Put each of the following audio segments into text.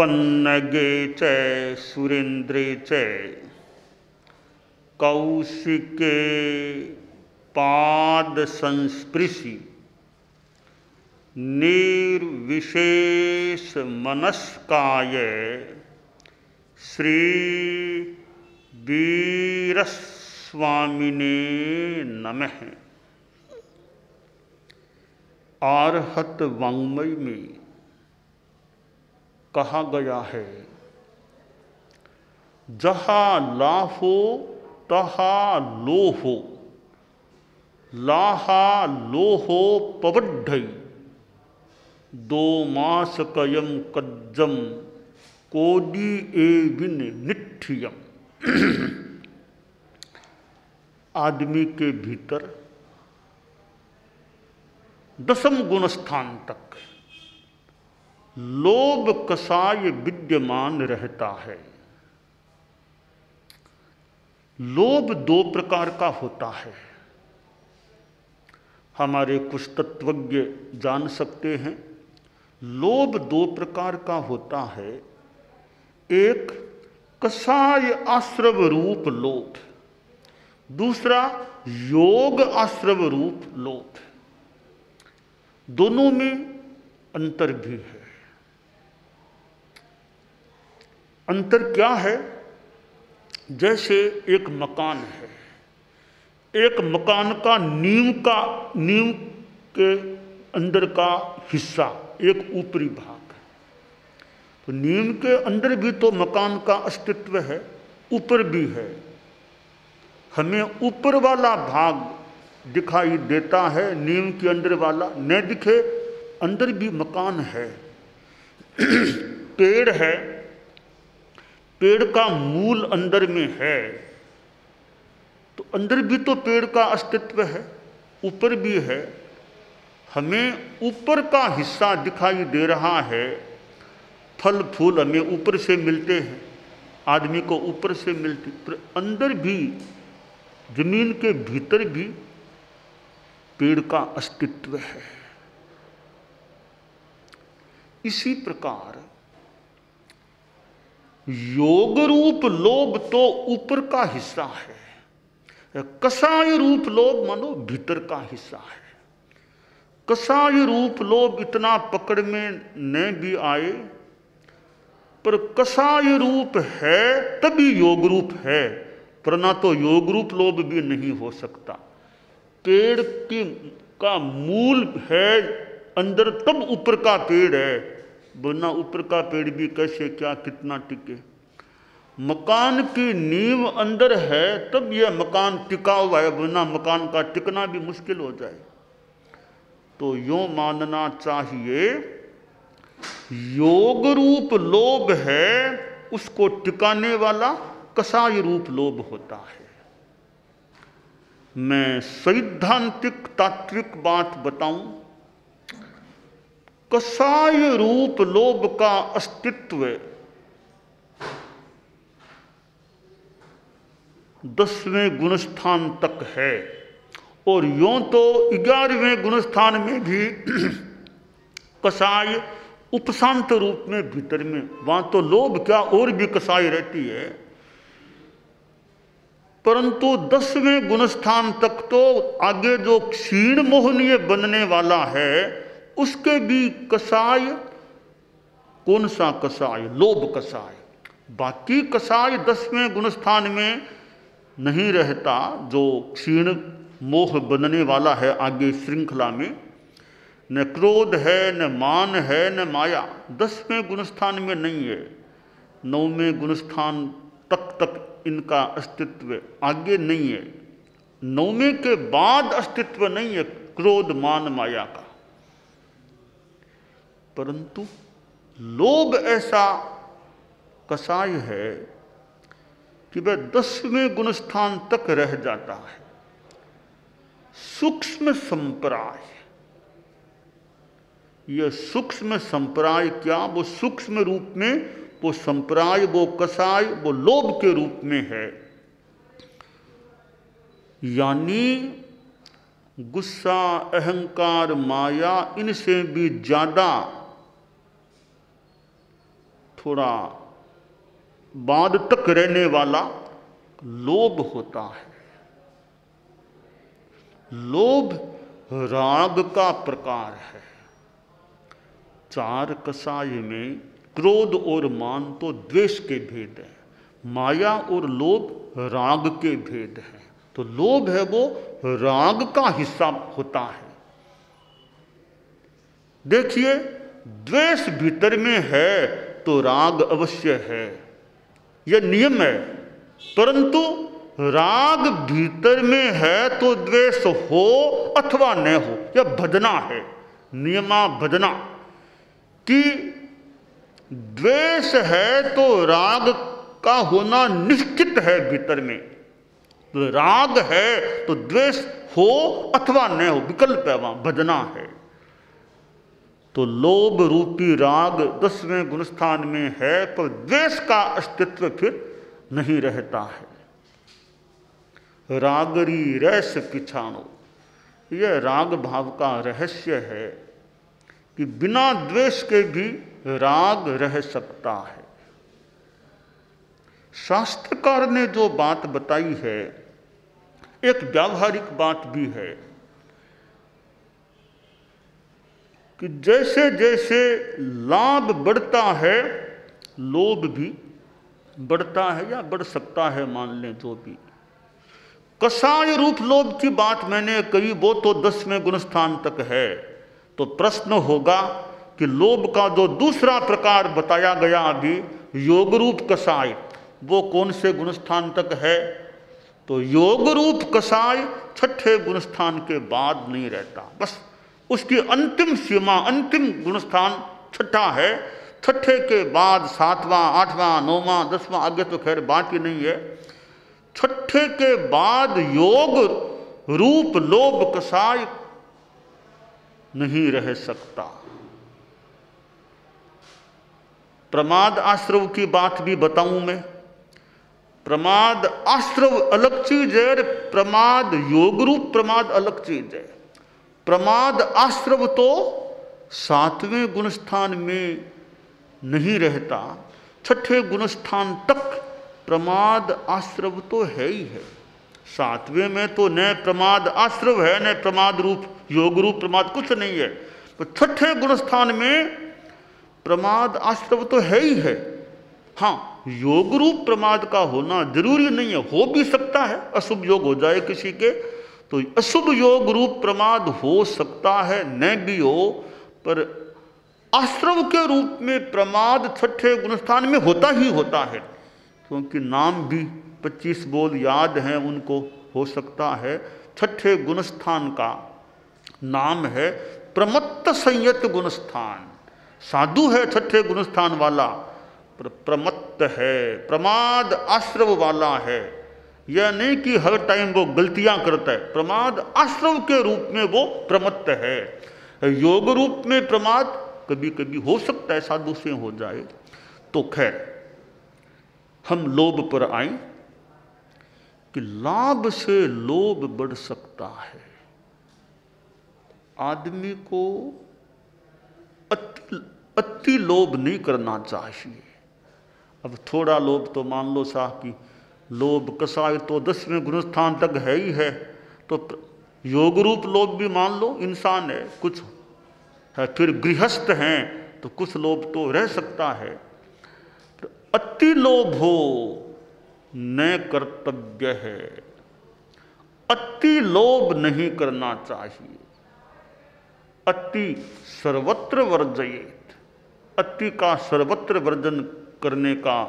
पन्नगे च सुरेन्द्रे च कौशिके पाद संस्पृशि निर्विशेष मनस्काय श्री वीरस्वामिने नमः। आर्हत वाङ्मय में कहा गया है, जहाँ लाहो तहा लोहो, लाहा लोहो पवड्ढई, दो मास कयम कज्जम कोडी एविन निठ्ठियम। आदमी के भीतर दसम गुणस्थान तक लोभ कषाय विद्यमान रहता है। लोभ दो प्रकार का होता है, हमारे कुछ तत्वज्ञ जान सकते हैं। लोभ दो प्रकार का होता है, एक कषाय आश्रव रूप लोभ, दूसरा योग आश्रव रूप लोभ। दोनों में अंतर भी है। अंतर क्या है? जैसे एक मकान है, एक मकान का नींव के अंदर का हिस्सा, एक ऊपरी भाग है। तो नींव के अंदर भी तो मकान का अस्तित्व है, ऊपर भी है। हमें ऊपर वाला भाग दिखाई देता है, नींव के अंदर वाला न दिखे, अंदर भी मकान है। पेड़ है, पेड़ का मूल अंदर में है, तो अंदर भी तो पेड़ का अस्तित्व है, ऊपर भी है। हमें ऊपर का हिस्सा दिखाई दे रहा है, फल फूल हमें ऊपर से मिलते हैं, आदमी को ऊपर से मिलती, पर अंदर भी जमीन के भीतर भी पेड़ का अस्तित्व है। इसी प्रकार योग रूप लोभ तो ऊपर का हिस्सा है, कषाय रूप लोभ मानो भीतर का हिस्सा है। कषाय रूप लोभ इतना पकड़ में न भी आए, पर कषाय रूप है तभी योग रूप है, वरना तो योग रूप लोभ भी नहीं हो सकता। पेड़ का मूल है अंदर, तब ऊपर का पेड़ है, वरना ऊपर का पेड़ भी कैसे क्या कितना टिके। मकान की नींव अंदर है तब यह मकान टिका हुआ है, वरना मकान का टिकना भी मुश्किल हो जाए। तो यूं मानना चाहिए, योग रूप लोभ है, उसको टिकाने वाला कषाय रूप लोभ होता है। मैं सैद्धांतिक तात्विक बात बताऊं, कषाय रूप लोभ का अस्तित्व 10वें गुणस्थान तक है, और यूं तो 11वें गुणस्थान में भी कषाय उपशांत रूप में भीतर में, वहां तो लोभ क्या और भी कषाय रहती है। परंतु 10वें गुणस्थान तक तो आगे जो क्षीण मोहनीय बनने वाला है, उसके भी कषाय, कौन सा कषाय? लोभ कषाय। बाकी कषाय 10वें गुणस्थान में नहीं रहता, जो क्षीण मोह बनने वाला है आगे श्रृंखला में। न क्रोध है, न मान है, न माया, 10वें गुणस्थान में नहीं है। 9वें गुणस्थान तक इनका अस्तित्व, आगे नहीं है। 9वें के बाद अस्तित्व नहीं है क्रोध मान माया का। परंतु लोभ ऐसा कषाय है कि वह 10वें गुणस्थान तक रह जाता है। सूक्ष्म संप्राय, यह सूक्ष्म संप्राय क्या? वो सूक्ष्म रूप में वो संप्राय, वो कषाय, वो लोभ के रूप में है। यानी गुस्सा, अहंकार, माया, इनसे भी ज्यादा थोड़ा बाद तक रहने वाला लोभ होता है। लोभ राग का प्रकार है। चार कसाय में क्रोध और मान तो द्वेष के भेद हैं, माया और लोभ राग के भेद हैं। तो लोभ है वो राग का हिस्सा होता है। देखिए, द्वेष भीतर में है तो राग अवश्य है, यह नियम है। परंतु राग भीतर में है तो द्वेष हो अथवा न हो, यह भजना है, नियमा भजना। कि द्वेष है तो राग का होना निश्चित है भीतर में। तो राग है तो द्वेष हो अथवा न हो, विकल्प है, वहां भजना है। तो लोभ रूपी राग 10वें गुणस्थान में है, पर द्वेष का अस्तित्व फिर नहीं रहता है। रागरी रस पिछाणो, यह राग भाव का रहस्य है कि बिना द्वेष के भी राग रह सकता है। शास्त्रकार ने जो बात बताई है, एक व्यावहारिक बात भी है कि जैसे जैसे लाभ बढ़ता है, लोभ भी बढ़ता है या बढ़ सकता है, मान लें जो भी। कसाय रूप लोभ की बात मैंने कही, वो तो 10वें गुणस्थान तक है। तो प्रश्न होगा कि लोभ का जो दूसरा प्रकार बताया गया अभी, योग रूप कसाय, वो कौन से गुणस्थान तक है? तो योग रूप कसाय 6ठे गुणस्थान के बाद नहीं रहता, बस उसकी अंतिम सीमा, अंतिम गुणस्थान 6ठा है। 6ठे के बाद 7वां, 8वां, 9वां, 10वां, आगे तो खैर बात ही नहीं है। 6ठे के बाद योग रूप लोभ कसाय नहीं रह सकता। प्रमाद आश्रव की बात भी बताऊं मैं। प्रमाद आश्रव अलग चीज है, प्रमाद योग रूप प्रमाद अलग चीज है। प्रमाद आश्रव तो 7वें गुणस्थान में नहीं रहता, 6ठे गुणस्थान तक प्रमाद आश्रव तो है ही है। 7वें में तो न प्रमाद आश्रव है, न प्रमाद रूप योग रूप प्रमाद, कुछ नहीं है। तो 6ठे गुणस्थान में प्रमाद आश्रव तो है ही है। हाँ, योग रूप प्रमाद का होना जरूरी नहीं है, हो भी सकता है, अशुभ योग हो जाए किसी के तो अशुभ योग रूप प्रमाद हो सकता है, न भी हो। पर आश्रव के रूप में प्रमाद 6ठे गुणस्थान में होता ही होता है, क्योंकि नाम भी 25 बोल याद हैं उनको, हो सकता है। 6ठे गुणस्थान का नाम है प्रमत्त संयत गुणस्थान। साधु है 6ठे गुणस्थान वाला, पर प्रमत्त है, प्रमाद आश्रव वाला है। यह नहीं कि हर टाइम वो गलतियां करता है, प्रमाद आश्रव के रूप में वो प्रमत्त है। योग रूप में प्रमाद कभी कभी हो सकता है, साधु से हो जाए। तो खैर, हम लोभ पर आए कि लाभ से लोभ बढ़ सकता है। आदमी को अति लोभ नहीं करना चाहिए। अब थोड़ा लोभ तो मान लो साहब कि लोभ कसाय तो 10वें गुणस्थान तक है ही है, तो योग रूप लोभ भी मान लो, इंसान है, कुछ है, फिर गृहस्थ हैं तो कुछ लोभ तो रह सकता है। तो अति लोभ हो न कर्तव्य है, अति लोभ नहीं करना चाहिए। अति सर्वत्र वर्जयेत, अति का सर्वत्र वर्जन करने का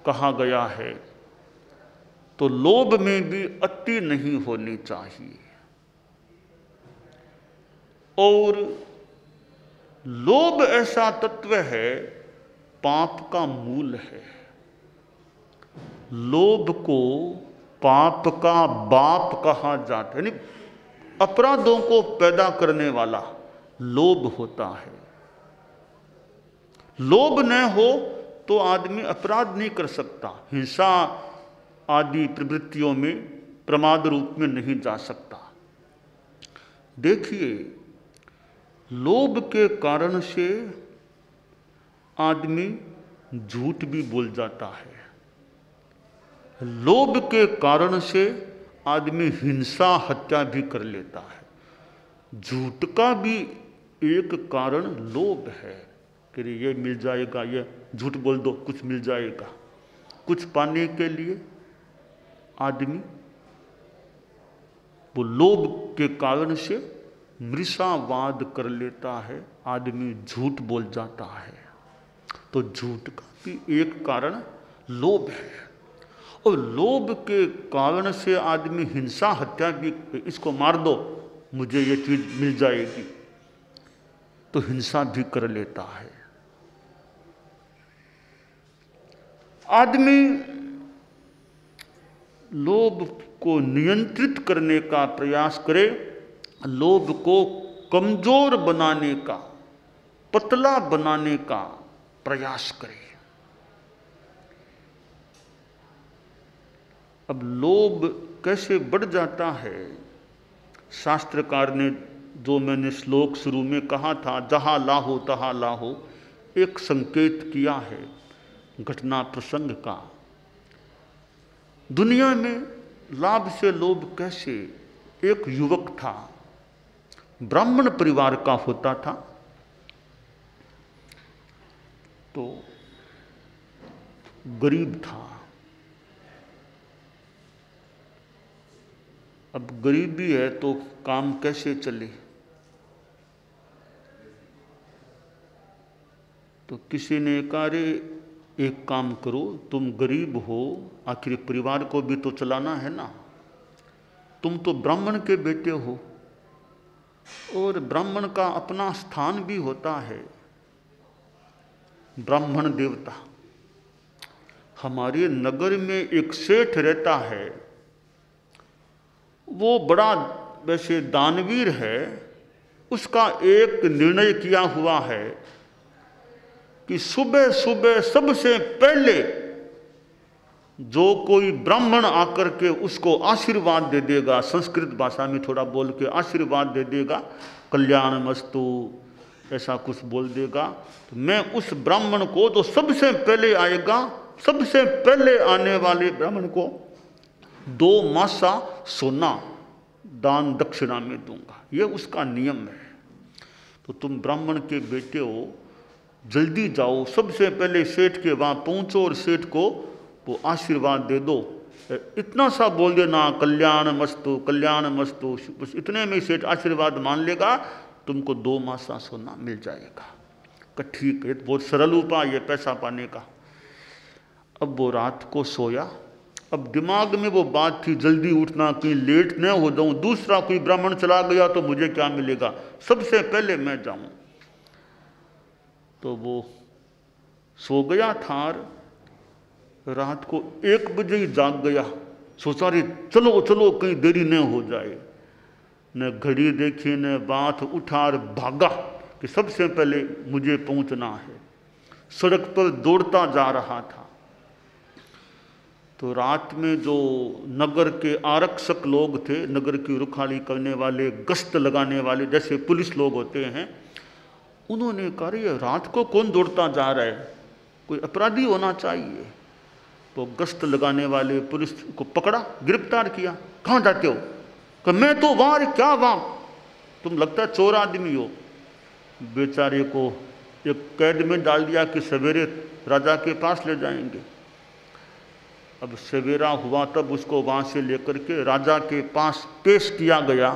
कहा गया है। तो लोभ में भी अति नहीं होनी चाहिए। और लोभ ऐसा तत्व है, पाप का मूल है। लोभ को पाप का बाप कहा जाता है, यानी अपराधों को पैदा करने वाला लोभ होता है। लोभ न हो तो आदमी अपराध नहीं कर सकता, हिंसा आदि प्रवृत्तियों में प्रमाद रूप में नहीं जा सकता। देखिए, लोभ के कारण से आदमी झूठ भी बोल जाता है। लोभ के कारण से आदमी हिंसा हत्या भी कर लेता है। झूठ का भी एक कारण लोभ है कि ये मिल जाएगा, ये झूठ बोल दो कुछ मिल जाएगा। कुछ पाने के लिए आदमी वो लोभ के कारण से मृषावाद कर लेता है, आदमी झूठ बोल जाता है। तो झूठ का भी एक कारण लोभ है, और लोभ के कारण से आदमी हिंसा हत्या भी, इसको मार दो मुझे ये चीज मिल जाएगी, तो हिंसा भी कर लेता है। आदमी लोभ को नियंत्रित करने का प्रयास करे, लोभ को कमजोर बनाने का, पतला बनाने का प्रयास करे। अब लोभ कैसे बढ़ जाता है, शास्त्रकार ने जो मैंने श्लोक शुरू में कहा था, जहाँ लाहो तहाँ लाहो, एक संकेत किया है घटना प्रसंग का। दुनिया में लाभ से लोभ कैसे। एक युवक था, ब्राह्मण परिवार का होता था, तो गरीब था। अब गरीबी है तो काम कैसे चले। तो किसी ने कहा, अरे एक काम करो, तुम गरीब हो, आखिर परिवार को भी तो चलाना है ना, तुम तो ब्राह्मण के बेटे हो, और ब्राह्मण का अपना स्थान भी होता है, ब्राह्मण देवता। हमारे नगर में एक सेठ रहता है, वो बड़ा वैसे दानवीर है। उसका एक निर्णय किया हुआ है कि सुबह सुबह सबसे पहले जो कोई ब्राह्मण आकर के उसको आशीर्वाद दे देगा, संस्कृत भाषा में थोड़ा बोल के आशीर्वाद दे देगा, कल्याणमस्तु ऐसा कुछ बोल देगा, तो मैं उस ब्राह्मण को जो सबसे पहले आएगा, सबसे पहले आने वाले ब्राह्मण को 2 मासा सोना दान दक्षिणा में दूंगा। ये उसका नियम है। तो तुम ब्राह्मण के बेटे हो, जल्दी जाओ, सबसे पहले सेठ के वहाँ पहुँचो और सेठ को वो आशीर्वाद दे दो। इतना सा बोल देना, कल्याण मस्तु कल्याण मस्तु, बस इतने में सेठ आशीर्वाद मान लेगा, तुमको 2 मासा सोना मिल जाएगा। कि ठीक है, बहुत सरल उपाय है पैसा पाने का। अब वो रात को सोया। अब दिमाग में वो बात थी, जल्दी उठना, कहीं लेट न हो जाऊं, दूसरा कोई ब्राह्मण चला गया तो मुझे क्या मिलेगा, सबसे पहले मैं जाऊं। तो वो सो गया थार। रात को 1 बजे ही जाग गया, सोचा रे चलो चलो कहीं देरी न हो जाए। न घड़ी देखी न बात, उठा और भागा कि सबसे पहले मुझे पहुंचना है। सड़क पर दौड़ता जा रहा था। तो रात में जो नगर के आरक्षक लोग थे, नगर की रुखाली करने वाले, गश्त लगाने वाले, जैसे पुलिस लोग होते हैं, उन्होंने कहा ये रात को कौन दौड़ता जा रहा है, कोई अपराधी होना चाहिए। तो गश्त लगाने वाले पुलिस को पकड़ा, गिरफ्तार किया। कहाँ जाते हो? कि मैं तो वहाँ, क्या वहाँ, तुम लगता है चोर आदमी हो। बेचारे को एक कैद में डाल दिया कि सवेरे राजा के पास ले जाएंगे। अब सवेरा हुआ तब उसको वहाँ से लेकर के राजा के पास पेश किया गया,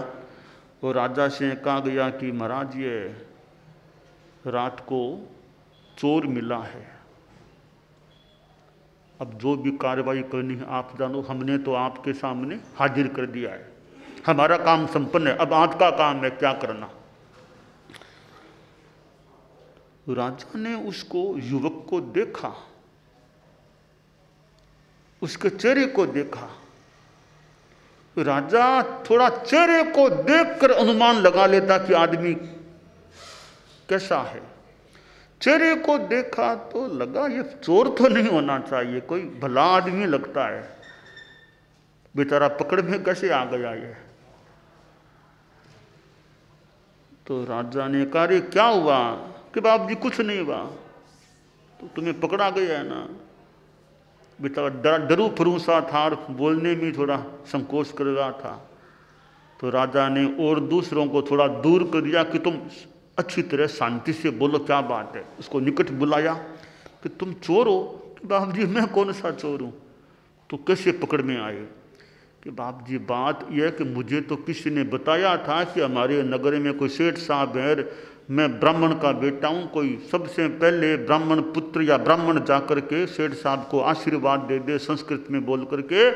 और राजा से कहा गया कि महाराज ये रात को चोर मिला है, अब जो भी कार्रवाई करनी है आप जानो, हमने तो आपके सामने हाजिर कर दिया है, हमारा काम संपन्न है, अब आपका काम है क्या करना। राजा ने उसको, युवक को देखा, उसके चेहरे को देखा। राजा थोड़ा चेहरे को देखकर अनुमान लगा लेता कि आदमी कैसा है। चेहरे को देखा तो लगा ये चोर तो नहीं होना चाहिए, कोई भला आदमी लगता है, बेचारा पकड़ में कैसे आ गया ये। तो राजा ने कहा रे क्या हुआ? कि बाप जी कुछ नहीं हुआ। तुम्हें पकड़ा गया है ना। बेचारा डरू फरूसा था और बोलने में थोड़ा संकोच कर रहा था। तो राजा ने और दूसरों को थोड़ा दूर कर दिया कि तुम अच्छी तरह शांति से बोलो, क्या बात है। उसको निकट बुलाया कि तुम चोर हो। कि बाप जी मैं कौन सा चोर हूँ, तो कैसे पकड़ में आए। कि बाप जी बात यह है कि मुझे तो किसी ने बताया था कि हमारे नगर में कोई सेठ साहब है, मैं ब्राह्मण का बेटा हूँ, कोई सबसे पहले ब्राह्मण पुत्र या ब्राह्मण जाकर के सेठ साहब को आशीर्वाद दे दे संस्कृत में बोल करके,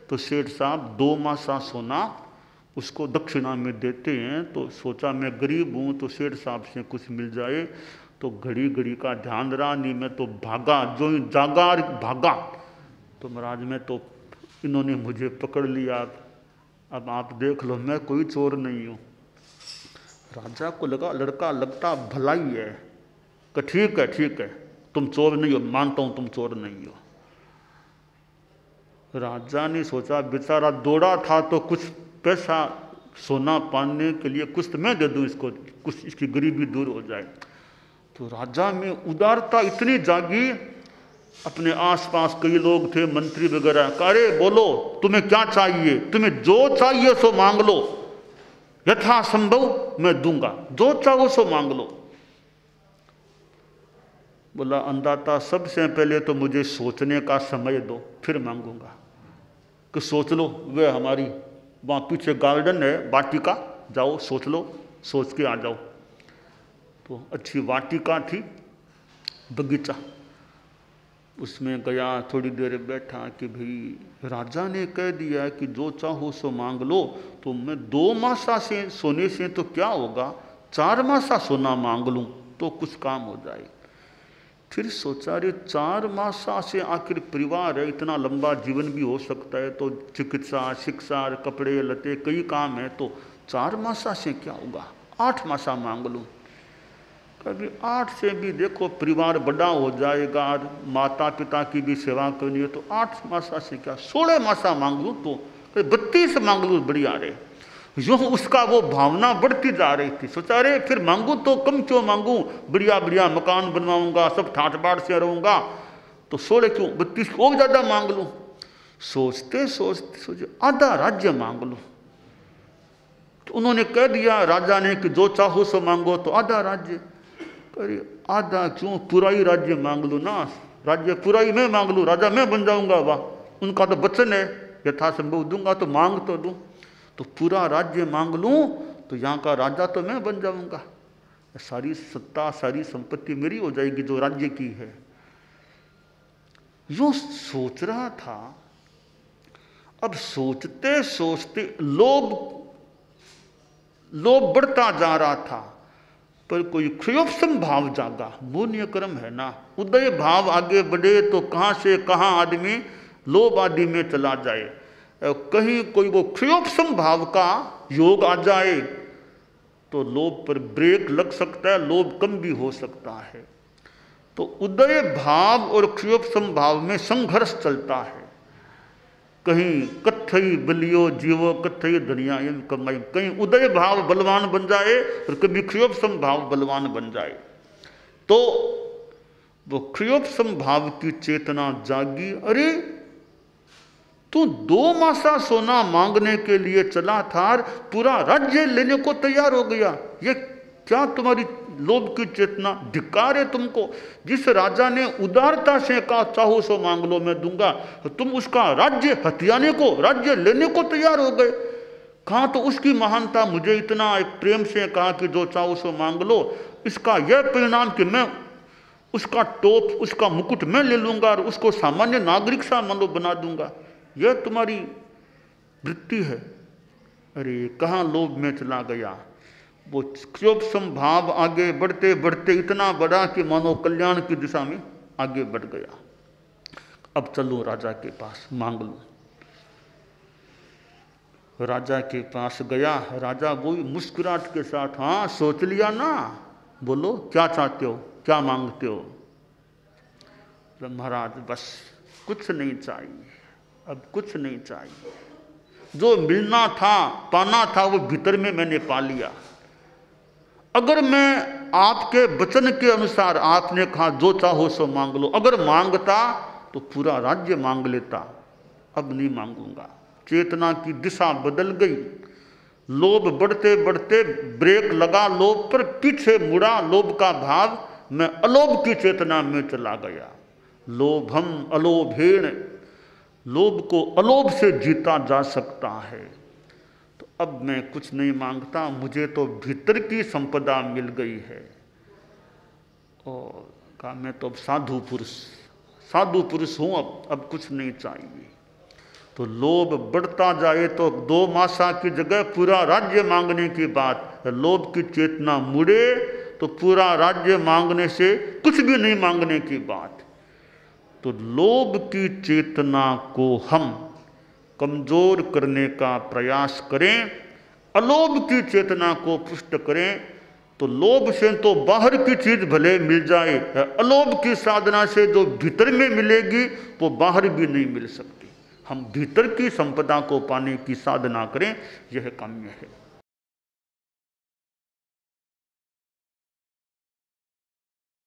तो सेठ साहब 2 मासा सोना उसको दक्षिणा में देते हैं। तो सोचा मैं गरीब हूँ तो सेठ साहब से कुछ मिल जाए। तो घड़ी घड़ी का ध्यान रहा नहीं, मैं तो भागा, जो ही जागा भागा। तो महाराज में तो इन्होंने मुझे पकड़ लिया। अब आप देख लो मैं कोई चोर नहीं हूँ। राजा को लगा लड़का लगता भला ही है। कि ठीक है तुम चोर नहीं हो, मानता हूँ तुम चोर नहीं हो। राजा ने सोचा बेचारा दौड़ा था तो कुछ पैसा सोना पाने के लिए कुछ तो मैं दे दूँ इसको, कुछ इसकी गरीबी दूर हो जाए। तो राजा में उदारता इतनी जागी, अपने आसपास कई लोग थे मंत्री वगैरह, अरे बोलो तुम्हें क्या चाहिए, तुम्हें जो चाहिए सो मांग लो, यथा संभव मैं दूंगा, जो चाहो सो मांग लो। बोला अंदाता सबसे पहले तो मुझे सोचने का समय दो, फिर मांगूंगा। कि सोच लो, वे हमारी वहाँ पीछे गार्डन है वाटिका, जाओ सोच लो, सोच के आ जाओ। तो अच्छी वाटिका थी, बगीचा, उसमें गया, थोड़ी देर बैठा कि भाई राजा ने कह दिया कि जो चाहो सो मांग लो, तो मैं 2 मासा से सोने से तो क्या होगा, 4 मासा सोना मांग लूँ तो कुछ काम हो जाए। फिर सोचा रे 4 मासा से आखिर परिवार है, इतना लंबा जीवन भी हो सकता है, तो चिकित्सा शिक्षा कपड़े लते कई काम है, तो 4 मासा से क्या होगा, 8 मासा मांग लूँ। कभी 8 से भी देखो परिवार बड़ा हो जाएगा, माता पिता की भी सेवा करनी है, तो 8 मासा से क्या 16 मासा मांग लूँ, तो 32 मांग लूँ बढ़िया रहे। यूँ उसका वो भावना बढ़ती जा रही थी। सोचा रे फिर मांगू तो कम क्यों मांगू, बढ़िया बढ़िया मकान बनवाऊंगा, सब ठाट बाट से रहूँगा, तो 16 क्यों 32 और ज़्यादा मांग लूँ। सोचते सोचते सोचे आधा राज्य मांग लूँ। तो उन्होंने कह दिया राजा ने कि जो चाहो सो मांगो, तो आधा राज्य। अरे आधा क्यों, पूरा ही राज्य मांग लूँ ना, राज्य पूरा ही मैं मांग लूँ, राजा मैं बन जाऊँगा। वाह, उनका तो वचन है यथासंभव दूंगा, तो मांग तो दूँ, तो पूरा राज्य मांग लूँ तो यहाँ का राजा तो मैं बन जाऊँगा, सारी सत्ता सारी संपत्ति मेरी हो जाएगी जो राज्य की है। यूँ सोच रहा था। अब सोचते सोचते लोभ बढ़ता जा रहा था, पर कोई क्षयोपम भाव जागा। पुण्य कर्म है ना, उदय भाव आगे बढ़े तो कहाँ से कहाँ आदमी लोभ आदि में चला जाए। कहीं कोई वो क्षयोपम भाव का योग आ जाए तो लोभ पर ब्रेक लग सकता है, लोभ कम भी हो सकता है। तो उदय भाव और क्षयोपम भाव में संघर्ष चलता है। कहीं कथई बलियो जीवो कथई दुनिया कमाई, कहीं उदय भाव बलवान बन जाए और कभी क्षयोपम भाव बलवान बन जाए। तो वो क्षयोपम भाव की चेतना जागी। अरे तू 2 मासा सोना मांगने के लिए चला था, पूरा राज्य लेने को तैयार हो गया। ये क्या तुम्हारी लोभ की चेतना, धिक्कार है तुमको। जिस राजा ने उदारता से कहा चाहो सो मांग लो मैं दूंगा, तो तुम उसका राज्य हथियाने को, राज्य लेने को तैयार हो गए। कहाँ तो उसकी महानता, मुझे इतना एक प्रेम से कहा कि जो चाहो सो मांग लो, इसका यह परिणाम कि मैं उसका टोप, उसका मुकुट मैं ले लूंगा और उसको सामान्य नागरिक सा मानो बना दूंगा। यह तुम्हारी वृत्ति है। अरे कहाँ लोभ में चला गया। वो क्षयोपम भाव आगे बढ़ते बढ़ते इतना बढ़ा कि मानो कल्याण की दिशा में आगे बढ़ गया। अब चलो राजा के पास मांग लो। राजा के पास गया, राजा वही मुस्कुराहट के साथ, हाँ सोच लिया ना, बोलो क्या चाहते हो, क्या मांगते हो। महाराज बस कुछ नहीं चाहिए, अब कुछ नहीं चाहिए। जो मिलना था पाना था वो भीतर में मैंने पा लिया। अगर मैं आपके वचन के अनुसार आपने कहा जो चाहो सो मांग लो, अगर मांगता तो पूरा राज्य मांग लेता, अब नहीं मांगूंगा। चेतना की दिशा बदल गई, लोभ बढ़ते बढ़ते ब्रेक लगा लोभ पर, पीछे मुड़ा लोभ का भाव, मैं अलोभ की चेतना में चला गया। लोभम अलोभेण, लोभ को अलोभ से जीता जा सकता है। तो अब मैं कुछ नहीं मांगता, मुझे तो भीतर की संपदा मिल गई है। और कहा मैं तो अब साधु पुरुष हूँ, अब कुछ नहीं चाहिए। तो लोभ बढ़ता जाए तो 2 मासा की जगह पूरा राज्य मांगने की बात। लोभ की चेतना मुड़े तो पूरा राज्य मांगने से कुछ भी नहीं मांगने की बात। तो लोभ की चेतना को हम कमजोर करने का प्रयास करें, अलोभ की चेतना को पुष्ट करें, तो लोभ से तो बाहर की चीज भले मिल जाए, अलोभ की साधना से जो भीतर में मिलेगी वो बाहर भी नहीं मिल सकती। हम भीतर की संपदा को पाने की साधना करें, यह काम्य है।